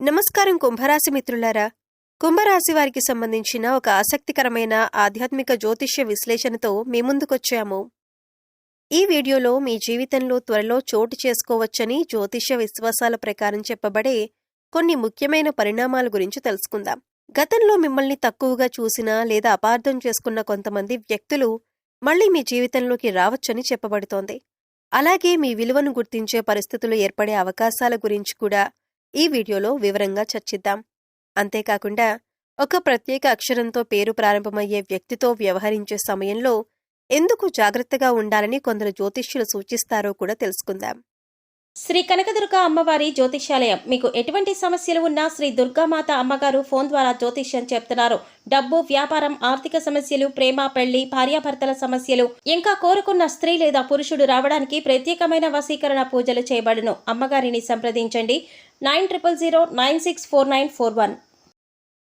నమస్కారం కుంభరాశి మిత్రులారా. కుంభరాశి వారికి సంబంధించిన ఒక ఆసక్తికరమైన ఆధ్యాత్మిక జ్యోతిష్య విశ్లేషణతో మీ ముందుకొచ్చాము. ఈ వీడియోలో మీ జీవితంలో త్వరలో చోటు చేసుకోవచ్చని జ్యోతిష్య విశ్వాసాల ప్రకారం చెప్పబడే కొన్ని ముఖ్యమైన పరిణామాల గురించి తెలుసుకుందాం. గతంలో మిమ్మల్ని తక్కువగా చూసిన లేదా అపార్థం చేసుకున్న కొంతమంది వ్యక్తులు మళ్లీ మీ జీవితంలోకి రావచ్చని చెప్పబడుతోంది. అలాగే మీ విలువను గుర్తించే పరిస్థితులు ఏర్పడే అవకాశాల గురించి కూడా ఈ వీడియోలో వివరంగా చర్చిద్దాం. అంతేకాకుండా ఒక ప్రత్యేక అక్షరంతో పేరు ప్రారంభమయ్యే వ్యక్తితో వ్యవహరించే సమయంలో ఎందుకు జాగ్రత్తగా ఉండాలని కొందరు జ్యోతిష్యులు సూచిస్తారో కూడా తెలుసుకుందాం. శ్రీ కనకదుర్గ అమ్మవారి జ్యోతిష్యాలయం. మీకు ఎటువంటి సమస్యలు ఉన్నా శ్రీ దుర్గామాత అమ్మగారు ఫోన్ ద్వారా జ్యోతిష్యం చెప్తున్నారు. డబ్బు, వ్యాపారం, ఆర్థిక సమస్యలు, ప్రేమ, పెళ్లి, భార్యాభర్తల సమస్యలు, ఇంకా కోరుకున్న స్త్రీ లేదా పురుషుడు రావడానికి ప్రత్యేకమైన వశీకరణ పూజలు చేయబడును. అమ్మగారిని సంప్రదించండి 9000964941.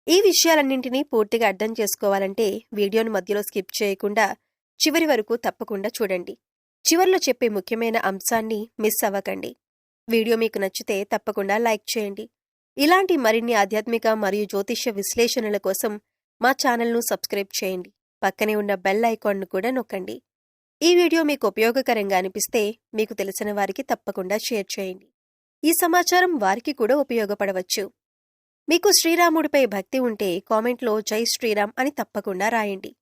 ఈ విషయాలన్నింటినీ పూర్తిగా అర్థం చేసుకోవాలంటే వీడియోను మధ్యలో స్కిప్ చేయకుండా చివరి వరకు తప్పకుండా చూడండి. చివర్లో చెప్పే ముఖ్యమైన అంశాన్ని మిస్ అవ్వకండి. వీడియో మీకు నచ్చితే తప్పకుండా లైక్ చేయండి. ఇలాంటి మరిన్ని ఆధ్యాత్మిక మరియు జ్యోతిష్య విశ్లేషణల కోసం మా ఛానల్ను సబ్స్క్రైబ్ చేయండి. పక్కనే ఉన్న బెల్ ఐకాన్ను కూడా నొక్కండి. ఈ వీడియో మీకు ఉపయోగకరంగా అనిపిస్తే మీకు తెలిసిన వారికి తప్పకుండా షేర్ చేయండి. ఈ సమాచారం వారికి కూడా ఉపయోగపడవచ్చు. మీకు శ్రీరాముడిపై భక్తి ఉంటే కామెంట్లో జై శ్రీరామ్ అని తప్పకుండా రాయండి.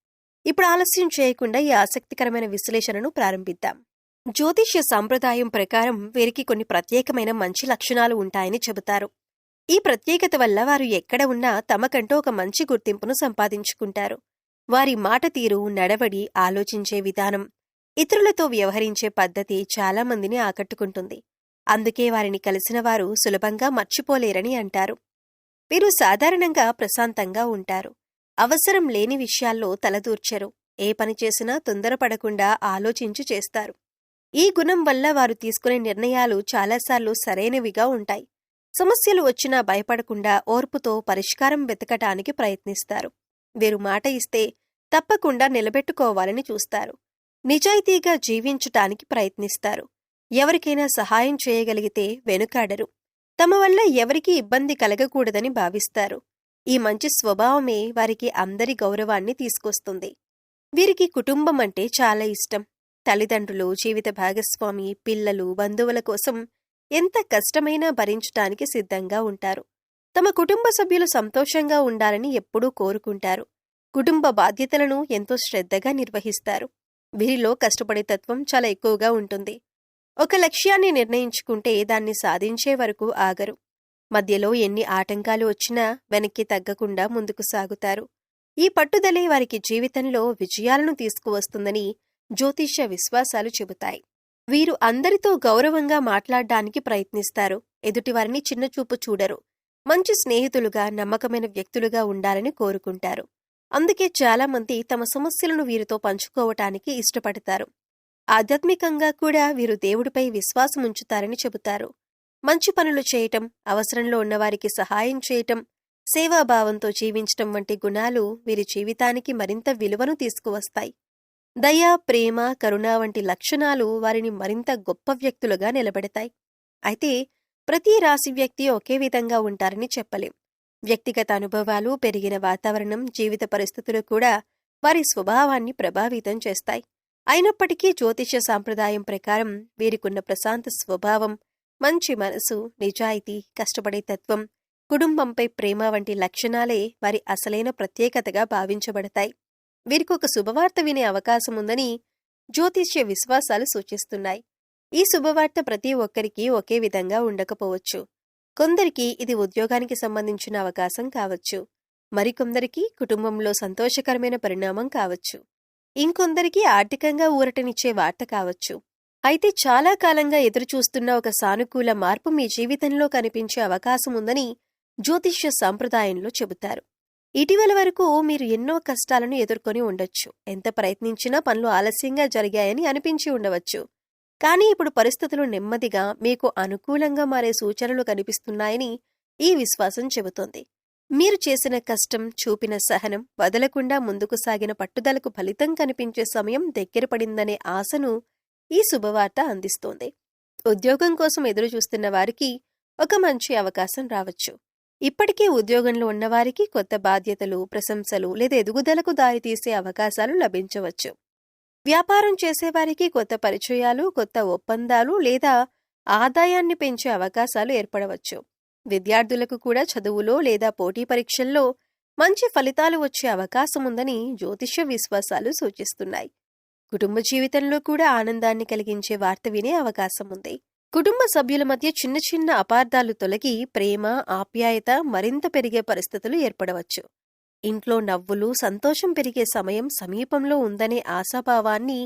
ఇప్పుడు ఆలస్యం చేయకుండా ఈ ఆసక్తికరమైన విశ్లేషణను ప్రారంభిద్దాం. జ్యోతిష్య సాంప్రదాయం ప్రకారం వీరికి కొన్ని ప్రత్యేకమైన మంచి లక్షణాలు ఉంటాయని చెబుతారు. ఈ ప్రత్యేకత వల్ల వారు ఎక్కడ ఉన్నా తమకంటూ ఒక మంచి గుర్తింపును సంపాదించుకుంటారు. వారి మాట తీరు, నడవడి, ఆలోచించే విధానం, ఇతరులతో వ్యవహరించే పద్ధతి చాలా మందిని ఆకట్టుకుంటుంది. అందుకే వారిని కలిసిన వారు సులభంగా మర్చిపోలేరని అంటారు. వీరు సాధారణంగా ప్రశాంతంగా ఉంటారు. అవసరం లేని విషయాల్లో తలదూర్చరు. ఏ పని చేసినా తొందరపడకుండా ఆలోచించి చేస్తారు. ఈ గుణం వల్ల వారు తీసుకునే నిర్ణయాలు చాలాసార్లు సరైనవిగా ఉంటాయి. సమస్యలు వచ్చినా భయపడకుండా ఓర్పుతో పరిష్కారం వెతకటానికి ప్రయత్నిస్తారు. వీరు మాట ఇస్తే తప్పకుండా నిలబెట్టుకోవాలని చూస్తారు. నిజాయితీగా జీవించటానికి ప్రయత్నిస్తారు. ఎవరికైనా సహాయం చేయగలిగితే వెనుకాడరు. తమ వల్ల ఎవరికీ ఇబ్బంది కలగకూడదని భావిస్తారు. ఈ మంచి స్వభావమే వారికి అందరి గౌరవాన్ని తీసుకొస్తుంది. వీరికి కుటుంబం అంటే చాలా ఇష్టం. తల్లిదండ్రులు, జీవిత భాగస్వామి, పిల్లలు, బంధువుల కోసం ఎంత కష్టమైనా భరించటానికి సిద్ధంగా ఉంటారు. తమ కుటుంబ సభ్యులు సంతోషంగా ఉండాలని ఎప్పుడూ కోరుకుంటారు. కుటుంబ బాధ్యతలను ఎంతో శ్రద్ధగా నిర్వహిస్తారు. వీరిలో కష్టపడే తత్వం చాలా ఎక్కువగా ఉంటుంది. ఒక లక్ష్యాన్ని నిర్ణయించుకుంటే దాన్ని సాధించే వరకు ఆగరు. మధ్యలో ఎన్ని ఆటంకాలు వచ్చినా వెనక్కి తగ్గకుండా ముందుకు సాగుతారు. ఈ పట్టుదలే వారికి జీవితంలో విజయాలను తీసుకువస్తుందని జ్యోతిష్య విశ్వాసాలు చెబుతాయి. వీరు అందరితో గౌరవంగా మాట్లాడడానికి ప్రయత్నిస్తారు. ఎదుటివారిని చిన్నచూపు చూడరు. మంచి స్నేహితులుగా, నమ్మకమైన వ్యక్తులుగా ఉండాలని కోరుకుంటారు. అందుకే చాలామంది తమ సమస్యలను వీరితో పంచుకోవటానికి ఇష్టపడతారు. ఆధ్యాత్మికంగా కూడా వీరు దేవుడిపై విశ్వాసముంచుతారని చెబుతారు. మంచి పనులు చేయటం, అవసరంలో ఉన్నవారికి సహాయం చేయటం, సేవాభావంతో జీవించటం వంటి గుణాలు వీరి జీవితానికి మరింత విలువను తీసుకువస్తాయి. దయ, ప్రేమ, కరుణ వంటి లక్షణాలు వారిని మరింత గొప్ప వ్యక్తులుగా నిలబెడతాయి. అయితే ప్రతి రాశి వ్యక్తి ఒకే విధంగా ఉంటారని చెప్పలేం. వ్యక్తిగత అనుభవాలు, పెరిగిన వాతావరణం, జీవిత పరిస్థితులు కూడా వారి స్వభావాన్ని ప్రభావితం చేస్తాయి. అయినప్పటికీ జ్యోతిష్య సాంప్రదాయం ప్రకారం వీరికున్న ప్రశాంత స్వభావం, మంచి మనసు, నిజాయితీ, కష్టపడే తత్వం, కుటుంబంపై ప్రేమ వంటి లక్షణాలే వారి అసలైన ప్రత్యేకతగా భావించబడతాయి. వీరికొక శుభవార్త వినే అవకాశముందని జ్యోతిష్య విశ్వాసాలు సూచిస్తున్నాయి. ఈ శుభవార్త ప్రతి ఒక్కరికి ఒకే విధంగా ఉండకపోవచ్చు. కొందరికి ఇది ఉద్యోగానికి సంబంధించిన అవకాశం కావచ్చు. మరికొందరికి కుటుంబంలో సంతోషకరమైన పరిణామం కావచ్చు. ఇంకొందరికి ఆర్థికంగా ఊరటనిచ్చే వార్త కావచ్చు. అయితే చాలా కాలంగా ఎదురుచూస్తున్న ఒక సానుకూల మార్పు మీ జీవితంలో కనిపించే అవకాశముందని జ్యోతిష్య సంప్రదాయంలో చెబుతారు. ఇటీవల వరకు మీరు ఎన్నో కష్టాలను ఎదుర్కొని ఉండొచ్చు. ఎంత ప్రయత్నించినా పనులు ఆలస్యంగా జరిగాయని అనిపించి ఉండవచ్చు. కానీ ఇప్పుడు పరిస్థితులు నెమ్మదిగా మీకు అనుకూలంగా మారే సూచనలు కనిపిస్తున్నాయని ఈ విశ్వాసం చెబుతోంది. మీరు చేసిన కష్టం, చూపిన సహనం, వదలకుండా ముందుకు సాగిన పట్టుదలకు ఫలితం కనిపించే సమయం దగ్గరపడిందనే ఆశను ఈ శుభవార్త అందిస్తోంది. ఉద్యోగం కోసం ఎదురుచూస్తున్న వారికి ఒక మంచి అవకాశం రావచ్చు. ఇప్పటికే ఉద్యోగంలో ఉన్నవారికి కొత్త బాధ్యతలు, ప్రశంసలు లేదా ఎదుగుదలకు దారితీసే అవకాశాలు లభించవచ్చు. వ్యాపారం చేసేవారికి కొత్త పరిచయాలు, కొత్త ఒప్పందాలు లేదా ఆదాయాన్ని పెంచే అవకాశాలు ఏర్పడవచ్చు. విద్యార్థులకు కూడా చదువులో లేదా పోటీ పరీక్షల్లో మంచి ఫలితాలు వచ్చే అవకాశముందని జ్యోతిష్య విశ్వాసాలు సూచిస్తున్నాయి. కుటుంబ జీవితంలో కూడా ఆనందాన్ని కలిగించే వార్త వినే అవకాశం ఉంది. కుటుంబ సభ్యుల మధ్య చిన్న చిన్న అపార్థాలు తొలగి ప్రేమ, ఆప్యాయత మరింత పెరిగే పరిస్థితులు ఏర్పడవచ్చు. ఇంట్లో నవ్వులు, సంతోషం పెరిగే సమయం సమీపంలో ఉందనే ఆశాభావాన్ని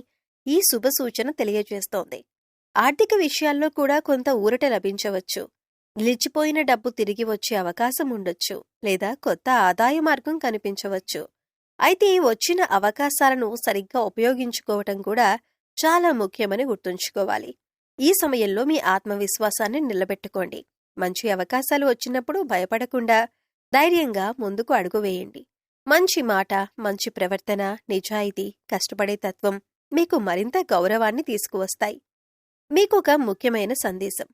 ఈ శుభసూచన తెలియజేస్తోంది. ఆర్థిక విషయాల్లో కూడా కొంత ఊరట లభించవచ్చు. నిలిచిపోయిన డబ్బు తిరిగి వచ్చే అవకాశం ఉండొచ్చు, లేదా కొత్త ఆదాయ మార్గం కనిపించవచ్చు. అయితే వచ్చిన అవకాశాలను సరిగ్గా ఉపయోగించుకోవటం కూడా చాలా ముఖ్యమని గుర్తుంచుకోవాలి. ఈ సమయంలో మీ ఆత్మవిశ్వాసాన్ని నిలబెట్టుకోండి. మంచి అవకాశాలు వచ్చినప్పుడు భయపడకుండా ధైర్యంగా ముందుకు అడుగు వేయండి. మంచి మాట, మంచి ప్రవర్తన, నిజాయితీ, కష్టపడే తత్వం మీకు మరింత గౌరవాన్ని తీసుకువస్తాయి. మీకొక ముఖ్యమైన సందేశం.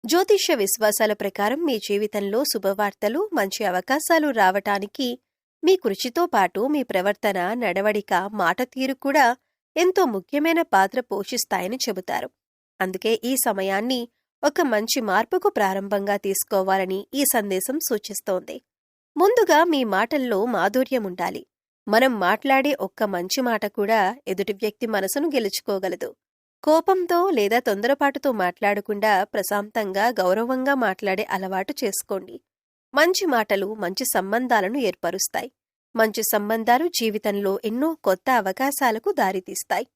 జ్యోతిష్య విశ్వాసాల ప్రకారం మీ జీవితంలో శుభవార్తలు, మంచి అవకాశాలు రావటానికి మీ కృషితో పాటు మీ ప్రవర్తన, నడవడిక, మాట తీరు కూడా ఎంతో ముఖ్యమైన పాత్ర పోషిస్తాయని చెబుతారు. అందుకే ఈ సమయాన్ని ఒక మంచి మార్పుకు ప్రారంభంగా తీసుకోవాలని ఈ సందేశం సూచిస్తోంది. ముందుగా మీ మాటల్లో మాధుర్యం ఉండాలి. మనం మాట్లాడే ఒక్క మంచి మాట కూడా ఎదుటి వ్యక్తి మనసును గెలుచుకోగలదు. కోపంతో లేదా తొందరపాటుతో మాట్లాడకుండా ప్రశాంతంగా, గౌరవంగా మాట్లాడే అలవాటు చేసుకోండి. మంచి మాటలు మంచి సంబంధాలను ఏర్పరుస్తాయి. మంచి సంబంధాలు జీవితంలో ఎన్నో కొత్త అవకాశాలకు దారితీస్తాయి.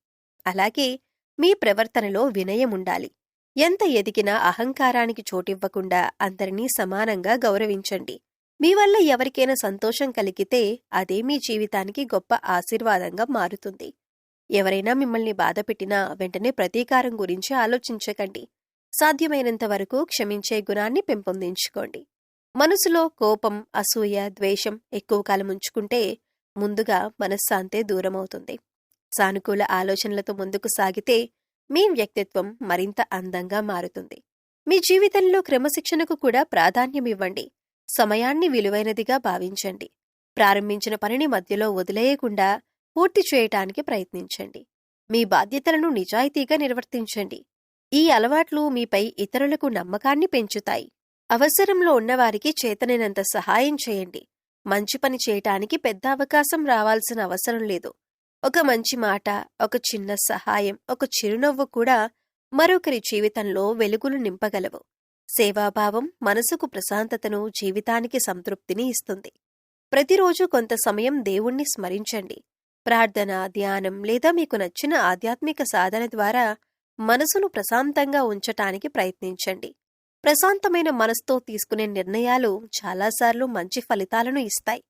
అలాగే మీ ప్రవర్తనలో వినయం ఉండాలి. ఎంత ఎదిగినా అహంకారానికి చోటివ్వకుండా అందరినీ సమానంగా గౌరవించండి. మీ వల్ల ఎవరికైనా సంతోషం కలిగితే అదే మీ జీవితానికి గొప్ప ఆశీర్వాదంగా మారుతుంది. ఎవరైనా మిమ్మల్ని బాధపెట్టినా వెంటనే ప్రతీకారం గురించి ఆలోచించకండి. సాధ్యమైనంత వరకు క్షమించే గుణాన్ని పెంపొందించుకోండి. మనసులో కోపం, అసూయ, ద్వేషం ఎక్కువ కాలం ఉంచుకుంటే ముందుగా మనశ్శాంతే దూరమవుతుంది. సానుకూల ఆలోచనలతో ముందుకు సాగితే మీ వ్యక్తిత్వం మరింత అందంగా మారుతుంది. మీ జీవితంలో క్రమశిక్షణకు కూడా ప్రాధాన్యమివ్వండి. సమయాన్ని విలువైనదిగా భావించండి. ప్రారంభించిన పనిని మధ్యలో వదిలేయకుండా పూర్తి చేయటానికి ప్రయత్నించండి. మీ బాధ్యతలను నిజాయితీగా నిర్వర్తించండి. ఈ అలవాట్లు మీపై ఇతరులకు నమ్మకాన్ని పెంచుతాయి. అవసరంలో ఉన్నవారికి చేతనైనంత సహాయం చేయండి. మంచి పని చేయటానికి పెద్ద అవకాశం రావాల్సిన అవసరం లేదు. ఒక మంచి మాట, ఒక చిన్న సహాయం, ఒక చిరునవ్వు కూడా మరొకరి జీవితంలో వెలుగులు నింపగలవు. సేవాభావం మనసుకు ప్రశాంతతను, జీవితానికి సంతృప్తిని ఇస్తుంది. ప్రతిరోజు కొంత సమయం దేవుణ్ణి స్మరించండి. ప్రార్థన, ధ్యానం లేదా మీకు నచ్చిన ఆధ్యాత్మిక సాధన ద్వారా మనసును ప్రశాంతంగా ఉంచటానికి ప్రయత్నించండి. ప్రశాంతమైన మనసుతో తీసుకునే నిర్ణయాలు చాలాసార్లు మంచి ఫలితాలను ఇస్తాయి.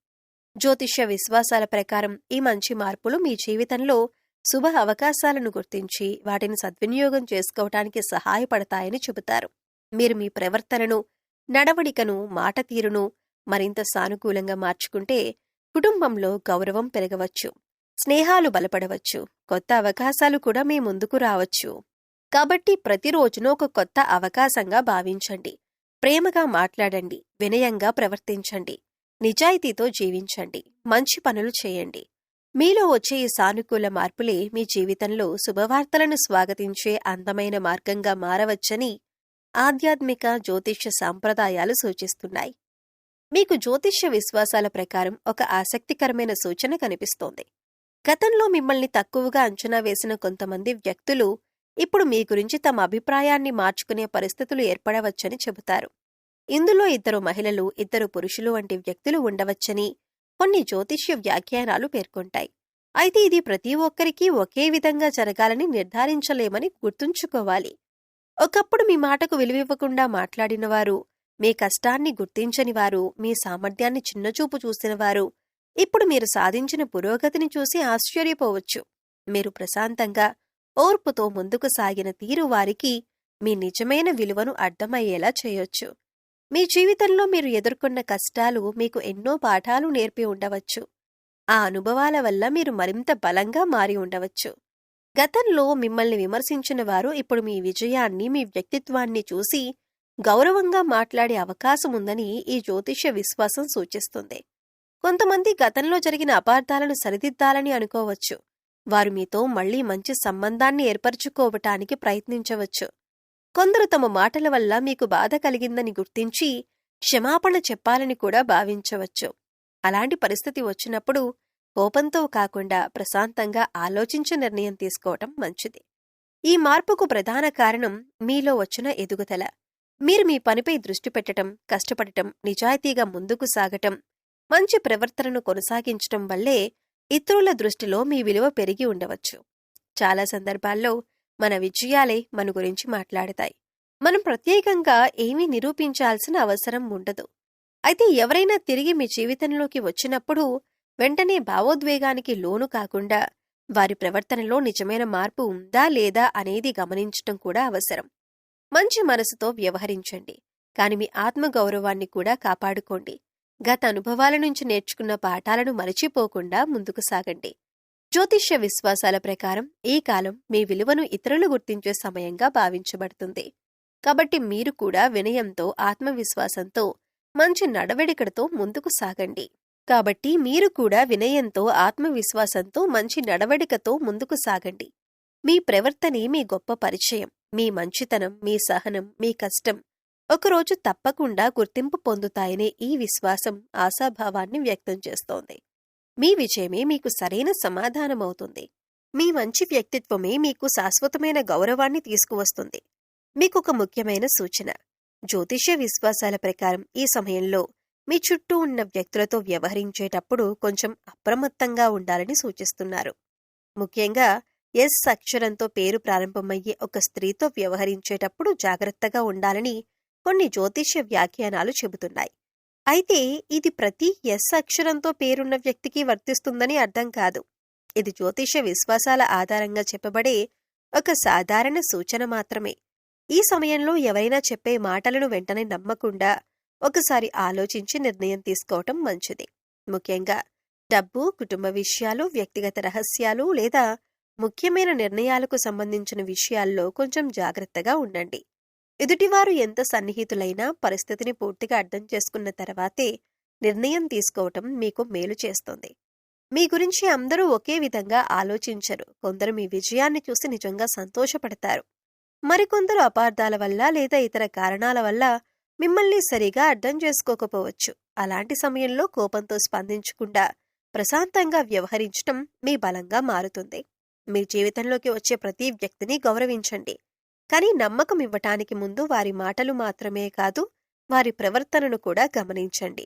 జ్యోతిష్య విశ్వాసాల ప్రకారం ఈ మంచి మార్పులు మీ జీవితంలో శుభ అవకాశాలను గుర్తించి వాటిని సద్వినియోగం చేసుకోవటానికి సహాయపడతాయని చెబుతారు. మీరు మీ ప్రవర్తనను, నడవడికను, మాట తీరును మరింత సానుకూలంగా మార్చుకుంటే కుటుంబంలో గౌరవం పెరగవచ్చు, స్నేహాలు బలపడవచ్చు, కొత్త అవకాశాలు కూడా మీ ముందుకు రావచ్చు. కాబట్టి ప్రతిరోజును ఒక కొత్త అవకాశంగా భావించండి. ప్రేమగా మాట్లాడండి, వినయంగా ప్రవర్తించండి, నిజాయితీతో జీవించండి, మంచి పనులు చేయండి. మీలో వచ్చే ఈ సానుకూల మార్పులే మీ జీవితంలో శుభవార్తలను స్వాగతించే అందమైన మార్గంగా మారవచ్చని ఆధ్యాత్మిక జ్యోతిష్య సాంప్రదాయాలు సూచిస్తున్నాయి. మీకు జ్యోతిష్య విశ్వాసాల ప్రకారం ఒక ఆసక్తికరమైన సూచన కనిపిస్తోంది. గతంలో మిమ్మల్ని తక్కువగా అంచనా వేసిన కొంతమంది వ్యక్తులు ఇప్పుడు మీ గురించి తమ అభిప్రాయాన్ని మార్చుకునే పరిస్థితులు ఏర్పడవచ్చని చెబుతారు. ఇందులో 2 మహిళలు, 2 పురుషులు వంటి వ్యక్తులు ఉండవచ్చని కొన్ని జ్యోతిష్య వ్యాఖ్యానాలు పేర్కొంటాయి. అయితే ఇది ప్రతి ఒక్కరికి ఒకే విధంగా జరగాలని నిర్ధారించలేమని గుర్తుంచుకోవాలి. ఒకప్పుడు మీ మాటకు విలువివ్వకుండా మాట్లాడినవారు, మీ కష్టాన్ని గుర్తించనివారు, మీ సామర్థ్యాన్ని చిన్నచూపు చూసినవారు ఇప్పుడు మీరు సాధించిన పురోగతిని చూసి ఆశ్చర్యపోవచ్చు. మీరు ప్రశాంతంగా, ఓర్పుతో ముందుకు సాగిన తీరు వారికి మీ నిజమైన విలువను అర్థమయ్యేలా చేయొచ్చు. మీ జీవితంలో మీరు ఎదుర్కొన్న కష్టాలు మీకు ఎన్నో పాఠాలు నేర్పి ఉండవచ్చు. ఆ అనుభవాల వల్ల మీరు మరింత బలంగా మారి ఉండవచ్చు. గతంలో మిమ్మల్ని విమర్శించిన వారు ఇప్పుడు మీ విజయాన్ని, మీ వ్యక్తిత్వాన్ని చూసి గౌరవంగా మాట్లాడే అవకాశం ఉందని ఈ జ్యోతిష్య విశ్వాసం సూచిస్తుంది. కొంతమంది గతంలో జరిగిన అపార్థాలను సరిదిద్దాలని అనుకోవచ్చు. వారు మీతో మళ్లీ మంచి సంబంధాన్ని ఏర్పరచుకోవటానికి ప్రయత్నించవచ్చు. కొందరు తమ మాటల వల్ల మీకు బాధ కలిగిందని గుర్తించి క్షమాపణ చెప్పాలని కూడా భావించవచ్చు. అలాంటి పరిస్థితి వచ్చినప్పుడు కోపంతో కాకుండా ప్రశాంతంగా ఆలోచించి నిర్ణయం తీసుకోవటం మంచిది. ఈ మార్పుకు ప్రధాన కారణం మీలో వచ్చిన ఎదుగుదల. మీరు మీ పనిపై దృష్టి పెట్టటం, కష్టపడటం, నిజాయితీగా ముందుకు సాగటం, మంచి ప్రవర్తనను కొనసాగించటం వల్లే ఇతరుల దృష్టిలో మీ విలువ పెరిగి ఉండవచ్చు. చాలా సందర్భాల్లో మన విజయాలే మన గురించి మాట్లాడతాయి. మనం ప్రత్యేకంగా ఏమీ నిరూపించాల్సిన అవసరం ఉండదు. అయితే ఎవరైనా తిరిగి మీ జీవితంలోకి వచ్చినప్పుడు వెంటనే భావోద్వేగానికి లోను కాకుండా వారి ప్రవర్తనలో నిజమైన మార్పు ఉందా లేదా అనేది గమనించటం కూడా అవసరం. మంచి మనసుతో వ్యవహరించండి, కాని మీ ఆత్మగౌరవాన్ని కూడా కాపాడుకోండి. గత అనుభవాల నుంచి నేర్చుకున్న పాఠాలను మరచిపోకుండా ముందుకు సాగండి. జ్యోతిష్య విశ్వాసాల ప్రకారం ఈ కాలం మీ విలువను ఇతరులు గుర్తించే సమయంగా భావించబడుతుంది. కాబట్టి మీరు కూడా వినయంతో, ఆత్మవిశ్వాసంతో, మంచి నడవడికతో ముందుకు సాగండి. మీ ప్రవర్తనే మీ గొప్ప పరిచయం. మీ మంచితనం, మీ సహనం, మీ కష్టం ఒకరోజు తప్పకుండా గుర్తింపు పొందుతాయనే ఈ విశ్వాసం ఆశాభావాన్ని వ్యక్తం చేస్తోంది. మీ విజయమే మీకు సరైన సమాధానమవుతుంది. మీ మంచి వ్యక్తిత్వమే మీకు శాశ్వతమైన గౌరవాన్ని తీసుకువస్తుంది. మీకొక ముఖ్యమైన సూచన: జ్యోతిష్య విశ్వాసాల ప్రకారం ఈ సమయంలో మీ చుట్టూ ఉన్న వ్యక్తులతో వ్యవహరించేటప్పుడు కొంచెం అప్రమత్తంగా ఉండాలని సూచిస్తున్నారు. ముఖ్యంగా ఎస్ అక్షరంతో పేరు ప్రారంభమయ్యే ఒక స్త్రీతో వ్యవహరించేటప్పుడు జాగ్రత్తగా ఉండాలని కొన్ని జ్యోతిష్య వ్యాఖ్యానాలు చెబుతున్నాయి. అయితే ఇది ప్రతి ఎస్ అక్షరంతో పేరున్న వ్యక్తికి వర్తిస్తుందని అర్థం కాదు. ఇది జ్యోతిష్య విశ్వాసాల ఆధారంగా చెప్పబడే ఒక సాధారణ సూచన మాత్రమే. ఈ సమయంలో ఎవరైనా చెప్పే మాటలను వెంటనే నమ్మకుండా ఒకసారి ఆలోచించి నిర్ణయం తీసుకోవటం మంచిది. ముఖ్యంగా డబ్బు, కుటుంబ విషయాలు, వ్యక్తిగత రహస్యాలు లేదా ముఖ్యమైన నిర్ణయాలకు సంబంధించిన విషయాల్లో కొంచెం జాగ్రత్తగా ఉండండి. ఎదుటివారు ఎంత సన్నిహితులైనా పరిస్థితిని పూర్తిగా అర్థం చేసుకున్న తర్వాతే నిర్ణయం తీసుకోవటం మీకు మేలు చేస్తుంది. మీ గురించి అందరూ ఒకే విధంగా ఆలోచించరు. కొందరు మీ విజయాన్ని చూసి నిజంగా సంతోషపడతారు. మరికొందరు అపార్థాల వల్ల లేదా ఇతర కారణాల వల్ల మిమ్మల్ని సరిగా అర్థం చేసుకోకపోవచ్చు. అలాంటి సమయంలో కోపంతో స్పందించకుండా ప్రశాంతంగా వ్యవహరించటం మీ బలంగా మారుతుంది. మీ జీవితంలోకి వచ్చే ప్రతి వ్యక్తిని గౌరవించండి, కానీ నమ్మకం ఇవ్వటానికి ముందు వారి మాటలు మాత్రమే కాదు, వారి ప్రవర్తనను కూడా గమనించండి.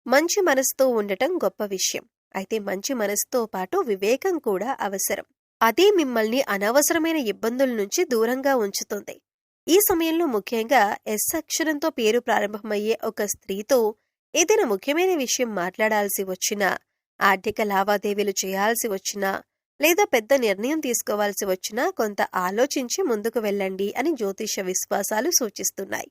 మంచి మనసుతో ఉండటం గొప్ప విషయం. అయితే మంచి మనసుతో పాటు వివేకం కూడా అవసరం. అదే మిమ్మల్ని అనవసరమైన ఇబ్బందుల నుంచి దూరంగా ఉంచుతుంది. ఈ సమయంలో ముఖ్యంగా ఎస్ అక్షరంతో పేరు ప్రారంభమయ్యే ఒక స్త్రీతో ఏదైనా ముఖ్యమైన విషయం మాట్లాడాల్సి వచ్చినా, ఆర్థిక లావాదేవీలు చేయాల్సి వచ్చినా లేదా పెద్ద నిర్ణయం తీసుకోవాల్సి వచ్చినా కొంత ఆలోచించి ముందుకు వెళ్ళండి అని జ్యోతిష విశ్వాసాలు సూచిస్తున్నాయి.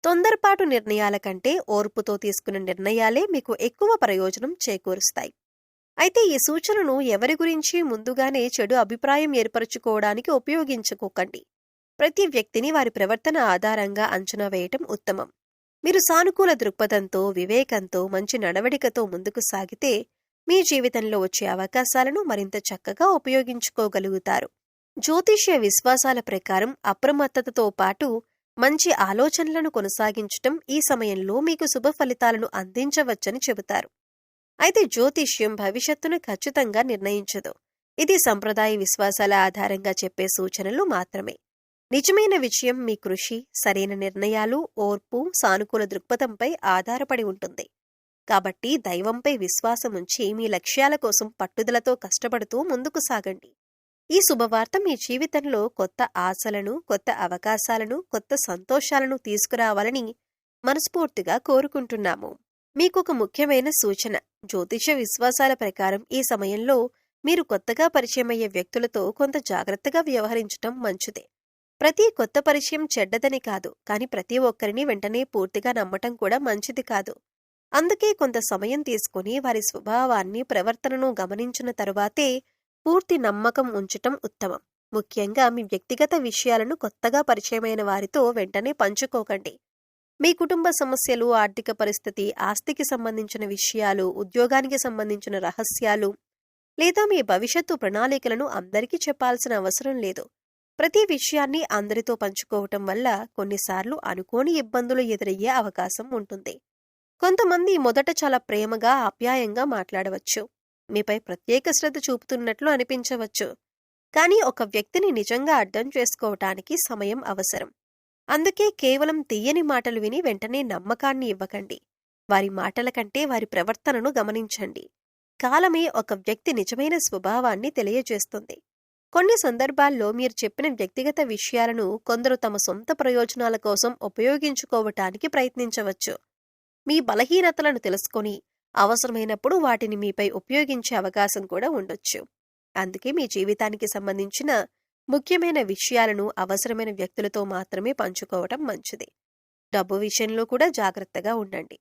తొందరపాటు నిర్ణయాల కంటే ఓర్పుతో తీసుకున్న నిర్ణయాలే మీకు ఎక్కువ ప్రయోజనం చేకూరుస్తాయి. అయితే ఈ సూచనను ఎవరి గురించి ముందుగానే చెడు అభిప్రాయం ఏర్పరచుకోవడానికి ఉపయోగించుకోకండి. ప్రతి వ్యక్తిని వారి ప్రవర్తన ఆధారంగా అంచనా వేయటం ఉత్తమం. మీరు సానుకూల దృక్పథంతో, వివేకంతో, మంచి నడవడికతో ముందుకు సాగితే మీ జీవితంలో వచ్చే అవకాశాలను మరింత చక్కగా ఉపయోగించుకోగలుగుతారు. జ్యోతిష్య విశ్వాసాల ప్రకారం అప్రమత్తతతో పాటు మంచి ఆలోచనలను కొనసాగించటం ఈ సమయంలో మీకు శుభ ఫలితాలను అందించవచ్చని చెబుతారు. అయితే జ్యోతిష్యం భవిష్యత్తును ఖచ్చితంగా నిర్ణయించదు. ఇది సంప్రదాయ విశ్వాసాల ఆధారంగా చెప్పే సూచనలు మాత్రమే. నిజమైన విజయం మీ కృషి, సరైన నిర్ణయాలు, ఓర్పు, సానుకూల దృక్పథంపై ఆధారపడి ఉంటుంది. కాబట్టి దైవంపై విశ్వాసం ఉంచి మీ లక్ష్యాల కోసం పట్టుదలతో కష్టపడుతూ ముందుకు సాగండి. ఈ శుభవార్త మీ జీవితంలో కొత్త ఆశలను, కొత్త అవకాశాలను, కొత్త సంతోషాలను తీసుకురావాలని మనస్ఫూర్తిగా కోరుకుంటున్నాము. మీకొక ముఖ్యమైన సూచన: జ్యోతిష విశ్వాసాల ప్రకారం ఈ సమయంలో మీరు కొత్తగా పరిచయమయ్యే వ్యక్తులతో కొంత జాగ్రత్తగా వ్యవహరించటం మంచిదే. ప్రతి కొత్త పరిచయం చెడ్డదని కాదు, కానీ ప్రతి ఒక్కరిని వెంటనే పూర్తిగా నమ్మటం కూడా మంచిది కాదు. అందుకే కొంత సమయం తీసుకుని వారి స్వభావాన్ని, ప్రవర్తనను గమనించిన తరువాతే పూర్తి నమ్మకం ఉంచటం ఉత్తమం. ముఖ్యంగా మీ వ్యక్తిగత విషయాలను కొత్తగా పరిచయమైన వారితో వెంటనే పంచుకోకండి. మీ కుటుంబ సమస్యలు, ఆర్థిక పరిస్థితి, ఆస్తికి సంబంధించిన విషయాలు, ఉద్యోగానికి సంబంధించిన రహస్యాలు లేదా మీ భవిష్యత్తు ప్రణాళికలను అందరికీ చెప్పాల్సిన అవసరం లేదు. ప్రతి విషయాన్ని అందరితో పంచుకోవటం వల్ల కొన్నిసార్లు అనుకోని ఇబ్బందులు ఎదురయ్యే అవకాశం ఉంటుంది. కొంతమంది మొదట చాలా ప్రేమగా, ఆప్యాయంగా మాట్లాడవచ్చు. మీపై ప్రత్యేక శ్రద్ధ చూపుతున్నట్లు అనిపించవచ్చు. కానీ ఒక వ్యక్తిని నిజంగా అర్థం చేసుకోవటానికి సమయం అవసరం. అందుకే కేవలం తీయని మాటలు విని వెంటనే నమ్మకాన్ని ఇవ్వకండి. వారి మాటల కంటే వారి ప్రవర్తనను గమనించండి. కాలమే ఒక వ్యక్తి నిజమైన స్వభావాన్ని తెలియజేస్తుంది. కొన్ని సందర్భాల్లో మీరు చెప్పిన వ్యక్తిగత విషయాలను కొందరు తమ సొంత ప్రయోజనాల కోసం ఉపయోగించుకోవటానికి ప్రయత్నించవచ్చు. మీ బలహీనతలను తెలుసుకొని అవసరమైనప్పుడు వాటిని మీపై ఉపయోగించే అవకాశం కూడా ఉండొచ్చు. అందుకే మీ జీవితానికి సంబంధించిన ముఖ్యమైన విషయాలను అవసరమైన వ్యక్తులతో మాత్రమే పంచుకోవటం మంచిది. డబ్బు విషయంలో కూడా జాగ్రత్తగా ఉండండి.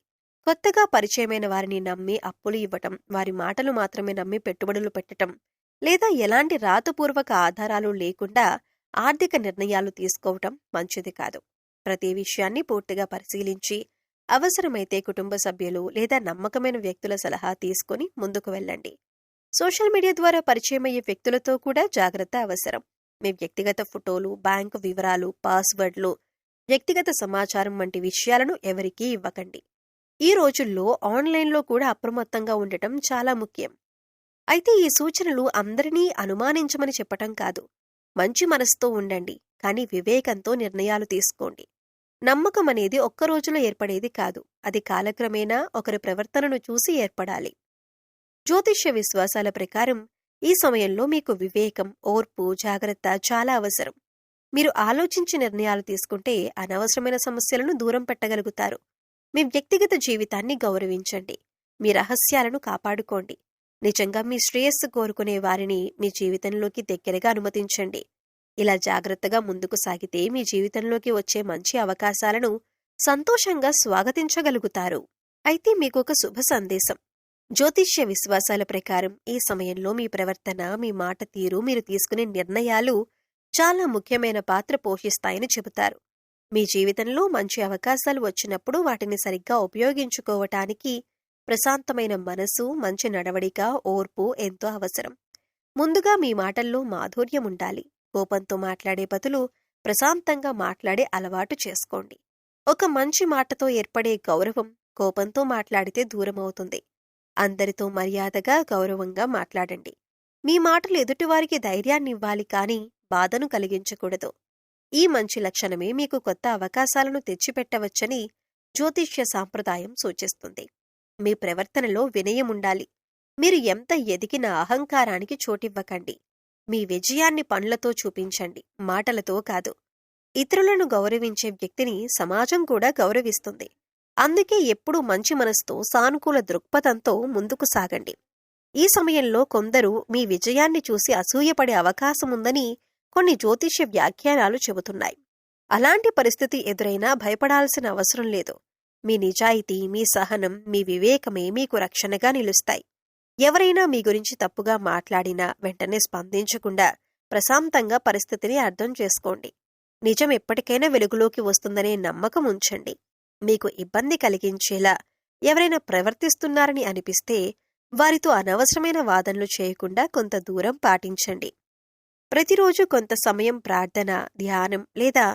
కొత్తగా పరిచయమైన వారిని నమ్మి అప్పులు ఇవ్వటం, వారి మాటలు మాత్రమే నమ్మి పెట్టుబడులు పెట్టటం, లేదా ఎలాంటి రాతపూర్వక ఆధారాలు లేకుండా ఆర్థిక నిర్ణయాలు తీసుకోవటం మంచిది కాదు. ప్రతి విషయాన్ని పూర్తిగా పరిశీలించి అవసరమైతే కుటుంబ సభ్యులు లేదా నమ్మకమైన వ్యక్తుల సలహా తీసుకుని ముందుకు వెళ్ళండి. సోషల్ మీడియా ద్వారా పరిచయమయ్యే వ్యక్తులతో కూడా జాగ్రత్త అవసరం. మీ వ్యక్తిగత ఫోటోలు, బ్యాంకు వివరాలు, పాస్వర్డ్లు, వ్యక్తిగత సమాచారం వంటి విషయాలను ఎవరికీ ఇవ్వకండి. ఈ రోజుల్లో ఆన్లైన్లో కూడా అప్రమత్తంగా ఉండటం చాలా ముఖ్యం. అయితే ఈ సూచనలు అందరినీ అనుమానించమని చెప్పటం కాదు. మంచి మనసుతో ఉండండి, కానీ వివేకంతో నిర్ణయాలు తీసుకోండి. నమ్మకం అనేది ఒక్క రోజులో ఏర్పడేది కాదు. అది కాలక్రమేణా ఒకరి ప్రవర్తనను చూసి ఏర్పడాలి. జ్యోతిష్య విశ్వాసాల ప్రకారం ఈ సమయంలో మీకు వివేకం, ఓర్పు, జాగ్రత్త చాలా అవసరం. మీరు ఆలోచించి నిర్ణయాలు తీసుకుంటే అనవసరమైన సమస్యలను దూరం పెట్టగలుగుతారు. మీ వ్యక్తిగత జీవితాన్ని గౌరవించండి. మీ రహస్యాలను కాపాడుకోండి. నిజంగా మీ శ్రేయస్సు కోరుకునే వారిని మీ జీవితంలోకి దగ్గరగా అనుమతించండి. ఇలా జాగ్రత్తగా ముందుకు సాగితే మీ జీవితంలోకి వచ్చే మంచి అవకాశాలను సంతోషంగా స్వాగతించగలుగుతారు. అయితే మీకొక శుభ సందేశం. జ్యోతిష్య విశ్వాసాల ప్రకారం ఈ సమయంలో మీ ప్రవర్తన, మీ మాట తీరు, మీరు తీసుకునే నిర్ణయాలు చాలా ముఖ్యమైన పాత్ర పోషిస్తాయని చెబుతారు. మీ జీవితంలో మంచి అవకాశాలు వచ్చినప్పుడు వాటిని సరిగ్గా ఉపయోగించుకోవటానికి ప్రశాంతమైన మనసు, మంచి నడవడిక, ఓర్పు ఎంతో అవసరం. ముందుగా మీ మాటల్లో మాధుర్యం ఉండాలి. కోపంతో మాట్లాడే బదులు ప్రశాంతంగా మాట్లాడే అలవాటు చేసుకోండి. ఒక మంచి మాటతో ఏర్పడే గౌరవం కోపంతో మాట్లాడితే దూరమవుతుంది. అందరితో మర్యాదగా, గౌరవంగా మాట్లాడండి. మీ మాటలు ఎదుటివారికి ధైర్యాన్నివ్వాలి, కానీ బాధను కలిగించకూడదు. ఈ మంచి లక్షణమే మీకు కొత్త అవకాశాలను తెచ్చిపెట్టవచ్చని జ్యోతిష్య సాంప్రదాయం సూచిస్తుంది. మీ ప్రవర్తనలో వినయం ఉండాలి. మీరు ఎంత ఎదిగినా అహంకారానికి చోటివ్వకండి. మీ విజయాన్ని పనులతో చూపించండి, మాటలతో కాదు. ఇతరులను గౌరవించే వ్యక్తిని సమాజం కూడా గౌరవిస్తుంది. అందుకే ఎప్పుడూ మంచి మనసుతో, సానుకూల దృక్పథంతో ముందుకు సాగండి. ఈ సమయంలో కొందరు మీ విజయాన్ని చూసి అసూయపడే అవకాశముందని కొన్ని జ్యోతిష్య వ్యాఖ్యానాలు చెబుతున్నాయి. అలాంటి పరిస్థితి ఎదురైనా భయపడాల్సిన అవసరం లేదు. మీ నిజాయితీ, మీ సహనం, మీ వివేకమే మీకు రక్షణగా నిలుస్తాయి. ఎవరైనా మీ గురించి తప్పుగా మాట్లాడినా వెంటనే స్పందించకుండా ప్రశాంతంగా పరిస్థితిని అర్థం చేసుకోండి. నిజం ఎప్పటికైనా వెలుగులోకి వస్తుందనే నమ్మకం ఉంచండి. మీకు ఇబ్బంది కలిగించేలా ఎవరైనా ప్రవర్తిస్తున్నారని అనిపిస్తే వారితో అనవసరమైన వాదనలు చేయకుండా కొంత దూరం పాటించండి. ప్రతిరోజు కొంత సమయం ప్రార్థన, ధ్యానం లేదా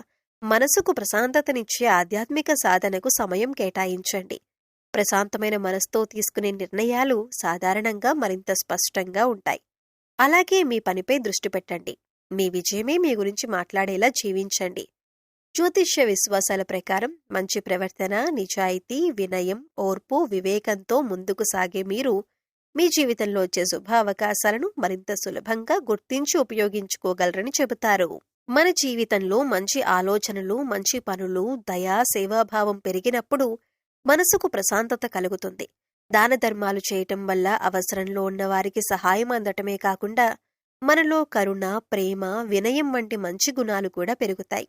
మనసుకు ప్రశాంతతనిచ్చే ఆధ్యాత్మిక సాధనకు సమయం కేటాయించండి. ప్రశాంతమైన మనసుతో తీసుకునే నిర్ణయాలు సాధారణంగా మరింత స్పష్టంగా ఉంటాయి. అలాగే మీ పనిపై దృష్టి పెట్టండి. మీ విజయమే మీ గురించి మాట్లాడేలా జీవించండి. జ్యోతిష్య విశ్వాసాల ప్రకారం మంచి ప్రవర్తన, నిజాయితీ, వినయం, ఓర్పు, వివేకంతో ముందుకు సాగే మీరు మీ జీవితంలో వచ్చే శుభ అవకాశాలను మరింత సులభంగా గుర్తించి ఉపయోగించుకోగలరని చెబుతారు. మన జీవితంలో మంచి ఆలోచనలు, మంచి పనులు, దయ, సేవాభావం పెరిగినప్పుడు మనసుకు ప్రశాంతత కలుగుతుంది. దాన ధర్మాలు చేయటం వల్ల అవసరంలో ఉన్న వారికి సహాయం అందటమే కాకుండా మనలో కరుణ, ప్రేమ, వినయం వంటి మంచి గుణాలు కూడా పెరుగుతాయి.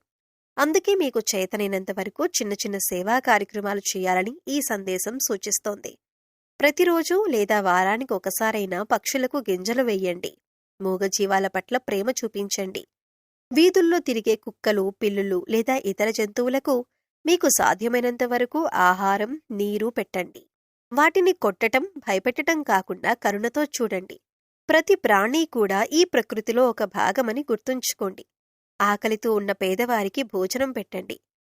అందుకే మీకు చేతనైనంత వరకు చిన్న చిన్న సేవా కార్యక్రమాలు చేయాలని ఈ సందేశం సూచిస్తోంది. ప్రతిరోజు లేదా వారానికి ఒకసారైనా పక్షులకు గింజలు వెయ్యండి. మూగజీవాల పట్ల ప్రేమ చూపించండి. వీధుల్లో తిరిగే కుక్కలు, పిల్లులు లేదా ఇతర జంతువులకు మీకు సాధ్యమైనంత వరకు ఆహారం, నీరు పెట్టండి. వాటిని కొట్టటం, భయపెట్టటం కాకుండా కరుణతో చూడండి. ప్రతి ప్రాణి కూడా ఈ ప్రకృతిలో ఒక భాగమని గుర్తుంచుకోండి. ఆకలితో ఉన్న పేదవారికి భోజనం పెట్టండి.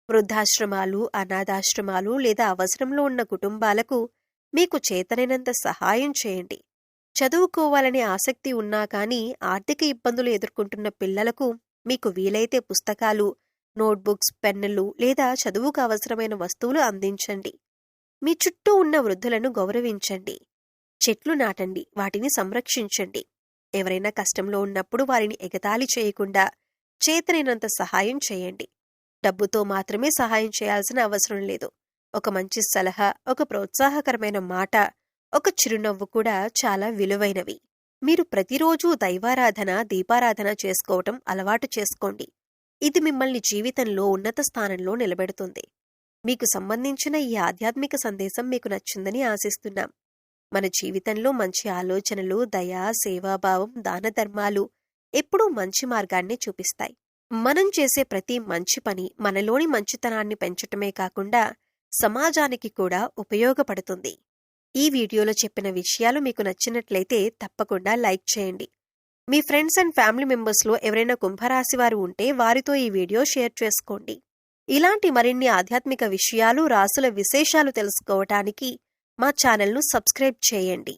వృద్ధాశ్రమాలు, అనాథాశ్రమాలు లేదా అవసరంలో ఉన్న కుటుంబాలకు మీకు చేతనైనంత సహాయం చేయండి. చదువుకోవాలనే ఆసక్తి ఉన్నా కానీ ఆర్థిక ఇబ్బందులు ఎదుర్కొంటున్న పిల్లలకు మీకు వీలైతే పుస్తకాలు, నోట్బుక్స్, పెన్నులు లేదా చదువుకు అవసరమైన వస్తువులు అందించండి. మీ చుట్టూ ఉన్న వృద్ధులను గౌరవించండి. చెట్లు నాటండి, వాటిని సంరక్షించండి. ఎవరైనా కష్టంలో ఉన్నప్పుడు వారిని ఎగతాళి చేయకుండా చేతనైనంత సహాయం చేయండి. డబ్బుతో మాత్రమే సహాయం చేయాల్సిన అవసరం లేదు. ఒక మంచి సలహా, ఒక ప్రోత్సాహకరమైన మాట, ఒక చిరునవ్వు కూడా చాలా విలువైనవి. మీరు ప్రతిరోజూ దైవారాధన, దీపారాధన చేసుకోవటం అలవాటు చేసుకోండి. ఇది మిమ్మల్ని జీవితంలో ఉన్నత స్థానంలో నిలబెడుతుంది. మీకు సంబంధించిన ఈ ఆధ్యాత్మిక సందేశం మీకు నచ్చిందని ఆశిస్తున్నాం. మన జీవితంలో మంచి ఆలోచనలు, దయ, సేవాభావం, దానధర్మాలు ఎప్పుడూ మంచి మార్గాన్ని చూపిస్తాయి. మనం చేసే ప్రతి మంచి పని మనలోని మంచితనాన్ని పెంచటమే కాకుండా సమాజానికి కూడా ఉపయోగపడుతుంది. ఈ వీడియోలో చెప్పిన విషయాలు మీకు నచ్చినట్లయితే తప్పకుండా లైక్ చేయండి. మీ ఫ్రెండ్స్ అండ్ ఫ్యామిలీ మెంబర్స్లో ఎవరైనా కుంభరాశి వారు ఉంటే వారితో ఈ వీడియో షేర్ చేసుకోండి. ఇలాంటి మరిన్ని ఆధ్యాత్మిక విషయాలు, రాసుల విశేషాలు తెలుసుకోవటానికి మా ఛానల్ను సబ్స్క్రైబ్ చేయండి.